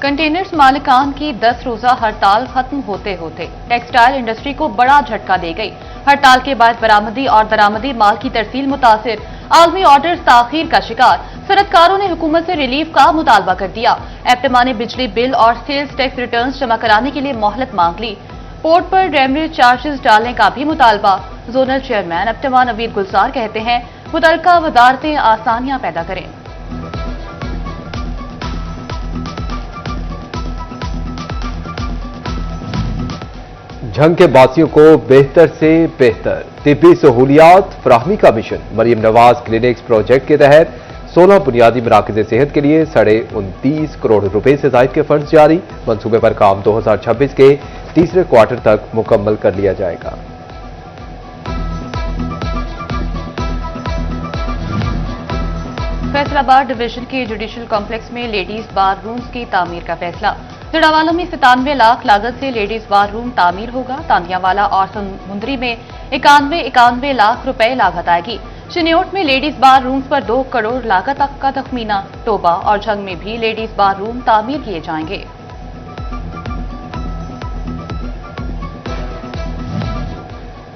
Containers मालिकान की 10 रोजा हड़ताल खत्म होते होते टेक्सटाइल इंडस्ट्री को बड़ा झटका दे गई। हड़ताल के बाद बरामदी और दरामदी माल की तरसील मुतासिर, आलमी ऑर्डर्स ताखीर का शिकार। सनतकारों ने हुकूमत से रिलीफ का मुतालबा कर दिया। एप्टमा ने बिजली बिल और सेल्स टैक्स रिटर्न्स जमा कराने के लिए मोहलत मांग ली। पोर्ट पर रेमरी चार्जेस डालने का भी मुतालबा। जोनल चेयरमैन एप्टमा नवीद गुलजार कहते हैं, मुतल्लिका वजारतें आसानियां पैदा करें। झंग के बासियों को बेहतर से बेहतर तिब्बी सहूलियात फराहमी का mission Maryam Nawaz clinics project के तहत 16 बुनियादी मराकज़ सेहत के लिए 29.5 करोड़ रुपए से जायद के फंड जारी। मंसूबे पर काम 2026 के तीसरे क्वार्टर तक मुकम्मल कर लिया जाएगा। फैसलाबाद डिवीजन के जुडिशल कॉम्प्लेक्स में लेडीज बार रूम्स की तामीर का फैसला। जड़ावाला में 97 लाख लागत से लेडीज बार रूम तामीर होगा। तांदियावाला और समुंदरी में 91 लाख रुपए लागत आएगी। चिन्योट में लेडीज बार रूम्स पर 2 करोड़ लागत तक का तखमीना। टोबा और झंग में भी लेडीज बार रूम तामीर किए जाएंगे।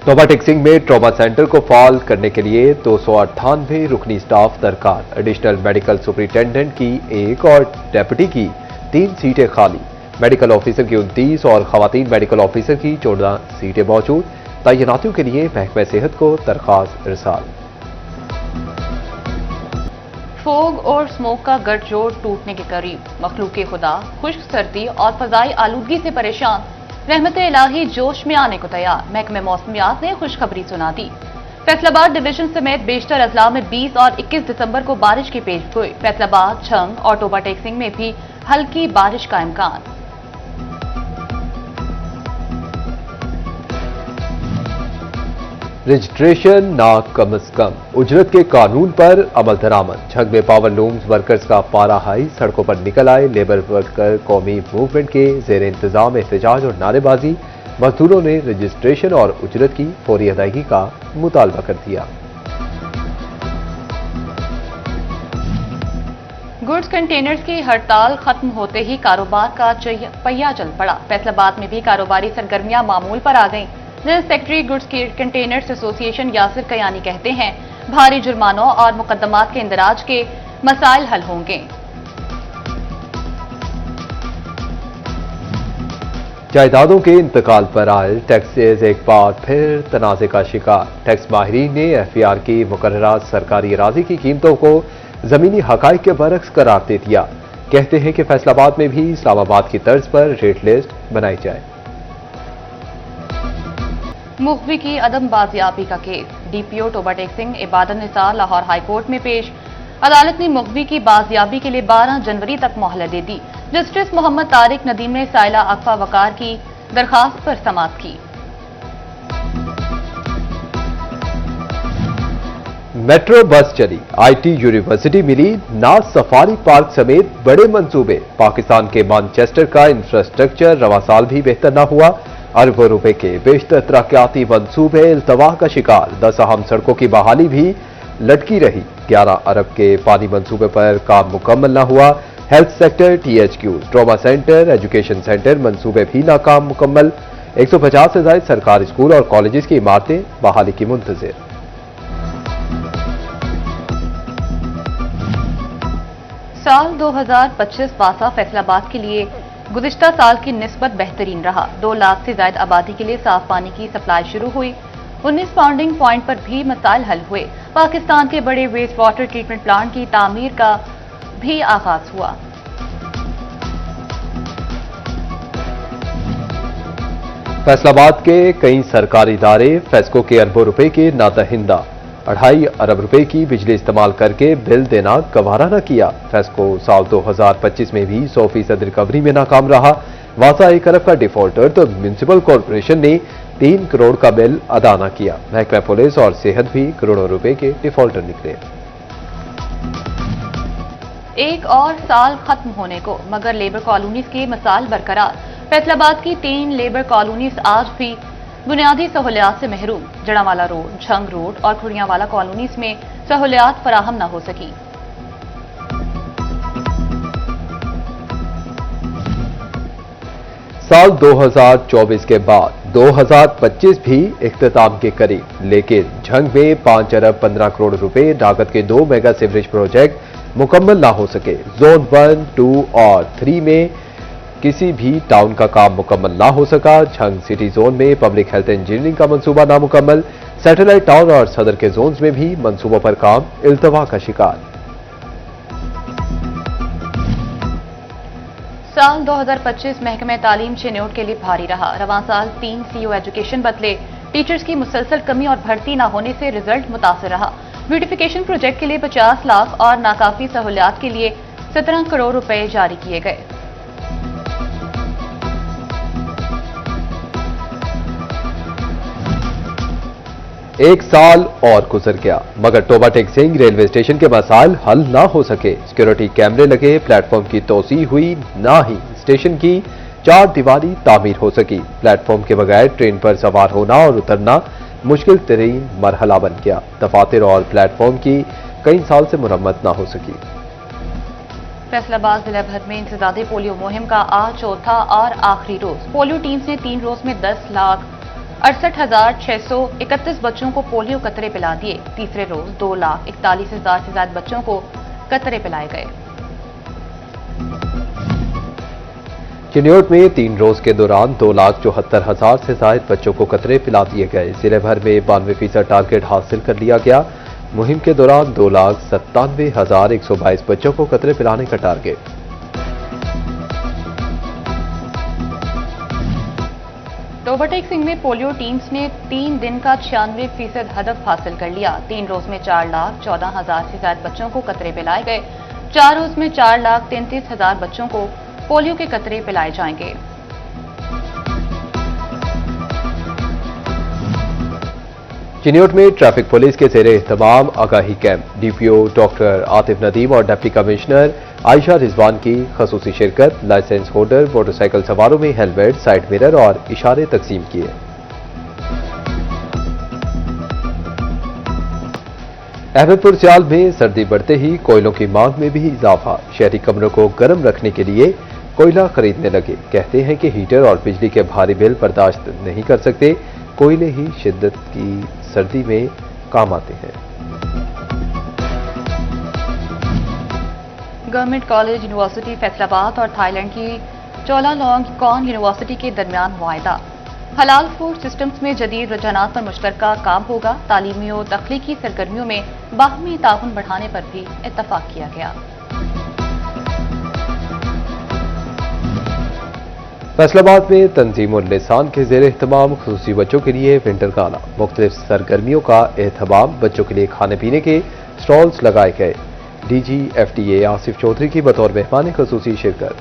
टोबा टेक्सिंग में ट्रॉमा सेंटर को फाल करने के लिए 298 रुकनी स्टाफ दरकार। एडिशनल मेडिकल सुपरिटेंडेंट की 1 और डेप्यूटी की 3 सीटें खाली। मेडिकल ऑफिसर की 29 और खवातीन मेडिकल ऑफिसर की 14 सीटें मौजूद। तैनातियों के लिए महकमा सेहत को दरखास्त इरसाल। फोग और स्मोक का गठजोड़ टूटने के करीब। मखलूक खुदा खुश्क सर्दी और फजाई आलूदगी से परेशान। रहमत इलाही जोश में आने को तैयार। महकमे मौसमियात ने खुशखबरी सुना दी। फैसलाबाद डिवीजन समेत बेशतर अजला में 20 और 21 दिसंबर को बारिश की पेशगोई। फैसलाबाद, झंग और टोबा टेक्सिंग में भी हल्की बारिश का इम्कान। रजिस्ट्रेशन ना कम अज कम उजरत के कानून पर अमल दरामद। झंग में पावर लूम्स वर्कर्स का पारा हाई। सड़कों पर निकल आए लेबर वर्कर कौमी मूवमेंट के जेर इंतजाम एहतजाज और नारेबाजी। मजदूरों ने रजिस्ट्रेशन और उजरत की फौरी अदायगी का मुतालबा कर दिया। गुड्स कंटेनर्स की हड़ताल खत्म होते ही कारोबार का पहिया चल पड़ा। फैसलाबाद में भी कारोबारी सरगर्मियां मामूल पर आ गईं। General secretary goods containers association Yasir Kayani कहते हैं, भारी जुर्मानों और मुकदमात के इंदराज के मसाइल हल होंगे। जायदादों के इंतकाल पर आए टैक्सेस एक बार फिर तनाज़े का शिकार। टैक्स माहिरीन ने एफईआर की मुकर्ररा सरकारी अराजी की कीमतों को जमीनी हकाइक के बरक्स करार दे दिया। कहते हैं कि फैसलाबाद में भी इस्लामाबाद की तर्ज पर रेट लिस्ट बनाई जाए। मुखबी की अदम बाजियाबी का केस। डीपीओ टोबा टेक्सिंग इबादत निसार लाहौर हाईकोर्ट में पेश। अदालत ने मुखबी की बाजियाबी के लिए 12 जनवरी तक मोहलत दे दी। जस्टिस मोहम्मद तारिक नदीम ने साइला अकफा वकार की दरखास्त पर समाअत की। मेट्रो बस चली, आईटी यूनिवर्सिटी मिली, नाज सफारी पार्क समेत बड़े मंसूबे। पाकिस्तान के मानचेस्टर का इंफ्रास्ट्रक्चर रवा साल भी बेहतर न हुआ। अरबों रुपए के बेशतर तरक्याती मंसूबे इल्तवा का शिकार। 10 अहम सड़कों की बहाली भी लटकी रही। 11 अरब के पानी मंसूबे पर काम मुकम्मल न हुआ। Health sector, THQ, trauma centre, education centre मंसूबे भी नाकाम मुकम्मल। 150 से ज्यादा सरकारी स्कूल और कॉलेजेस की इमारतें बहाली की मुंतजिर। साल 2025 वासा फैसलाबाद के लिए गुज़िश्ता साल की निस्बत बेहतरीन रहा। 2 लाख से ज्यादा आबादी के लिए साफ पानी की सप्लाई शुरू हुई। 19 पाउंडिंग पॉइंट पर भी मसाइल हल हुए। पाकिस्तान के बड़े वेस्ट वाटर ट्रीटमेंट प्लांट की तामीर का भी आगाज हुआ। फैसलाबाद के कई सरकारी इदारे फेस्को के अरबों रुपए के नादहिंदा। 2.5 अरब रुपए की बिजली इस्तेमाल करके बिल देना गवारा न किया। फेस्को साल 2025 में भी 100% रिकवरी में नाकाम रहा। वासा 1 अरब का डिफॉल्टर तो म्यूनिसिपल कॉरपोरेशन ने 3 करोड़ का बिल अदा न किया। महकमा पुलिस और सेहत भी करोड़ों रुपए के डिफॉल्टर निकले। एक और साल खत्म होने को, मगर लेबर कॉलोनीज के मसाइल बरकरार। फैसलाबाद की 3 लेबर कॉलोनीज आज भी बुनियादी सहूलियात से महरूम। जड़ावाला रोड, झंग रोड और खुड़ियावाला कॉलोनीज में सहूलियात फराहम न हो सकी। साल 2024 के बाद 2025 भी इख्तिताम के करीब, लेकिन झंग में 5 अरब 15 करोड़ रुपए लागत के 2 मेगा सीवरेज प्रोजेक्ट मुकम्मल ना हो सके। जोन 1, 2 और 3 में किसी भी टाउन का काम मुकम्मल ना हो सका। झंग सिटी जोन में पब्लिक हेल्थ इंजीनियरिंग का मंसूबा नामुकम्मल। सैटेलाइट टाउन और सदर के जोन्स में भी मंसूबों पर काम इल्तवा का शिकार। साल 2025 महकमे तालीम चिन्योट के लिए भारी रहा। रवां साल 3 सीओ एजुकेशन बदले, टीचर्स की मुसलसल कमी और भर्ती न होने से रिजल्ट मुतासर रहा। ब्यूटिफिकेशन प्रोजेक्ट के लिए 50 लाख और नाकाफी सहूलियात के लिए 17 करोड़ रुपए जारी किए गए। एक साल और गुजर गया मगर टोबा टेक सिंह रेलवे स्टेशन के मसाइल हल ना हो सके। सिक्योरिटी कैमरे लगे, प्लेटफॉर्म की तोसी हुई, ना ही स्टेशन की 4 दीवारी तामीर हो सकी। प्लेटफॉर्म के बगैर ट्रेन पर सवार होना और उतरना मुश्किल तरीन मरहला बन गया। दफातर और प्लेटफॉर्म की कई साल से मुरम्मत ना हो सकी। फैसलाबाद जिला भर में इंसदादी पोलियो मुहिम का आज चौथा और आखिरी रोज। पोलियो टीम्स ने 3 रोज में 10,68,631 बच्चों को पोलियो कतरे पिला दिए। तीसरे रोज 2,41,000 से ज्यादा बच्चों को कतरे पिलाए गए। चिन्योट में 3 रोज के दौरान 2,74,000 से ज्यादा बच्चों को कतरे पिला दिए गए। जिले भर में 92% टारगेट हासिल कर लिया गया। मुहिम के दौरान 2,97,122 बच्चों को कतरे पिलाने का टारगेट। टोबा टेक सिंह में पोलियो टीम्स ने 3 दिन का 96% हदफ हासिल कर लिया। 3 रोज में 4,14,000 से ज्यादा बच्चों को कतरे पिलाए गए। 4 रोज में 4,33,000 बच्चों को पोलियो के कतरे पिलाए जाएंगे। चिन्योट में ट्रैफिक पुलिस के ज़ेरे एहतमाम आगाही camp. DPO doctor Atif Nadeem और डिप्टी कमिश्नर आयशा रिजवान की खसूसी शिरकत। लाइसेंस होल्डर मोटरसाइकिल सवारों में हेलमेट, साइड मिरर और इशारे तकसीम किए। अहमदपुर सियाल में सर्दी बढ़ते ही कोयलों की मांग में भी इजाफा। शहरी कमरों को गर्म रखने के लिए कोयला खरीदने लगे। कहते हैं कि हीटर और बिजली के भारी बिल बर्दाश्त नहीं कर सकते। कोयले ही शिद्दत की सर्दी में काम आते हैं। गवर्नमेंट कॉलेज यूनिवर्सिटी फैसलाबाद और थाईलैंड की चोलालोंगकॉन यूनिवर्सिटी के दरमियान मुआहदा। हलाल फूड सिस्टम्स में जदीद रुझानात पर मुश्तरका काम होगा। तालीमी और तख्लीकी सरगर्मियों में बाहमी ताउन बढ़ाने पर भी इत्तफाक किया गया। फैसलाबाद में तंजीमुल लिसान के ज़ेरे एहतमाम खुसूसी बच्चों के लिए विंटर गाला। मुख्तलिफ सरगर्मियों का एहतमाम, बच्चों के लिए खाने पीने के स्टॉल्स लगाए गए। DG FTA आसिफ चौधरी की बतौर मेहमान खुसूसी शिरकत।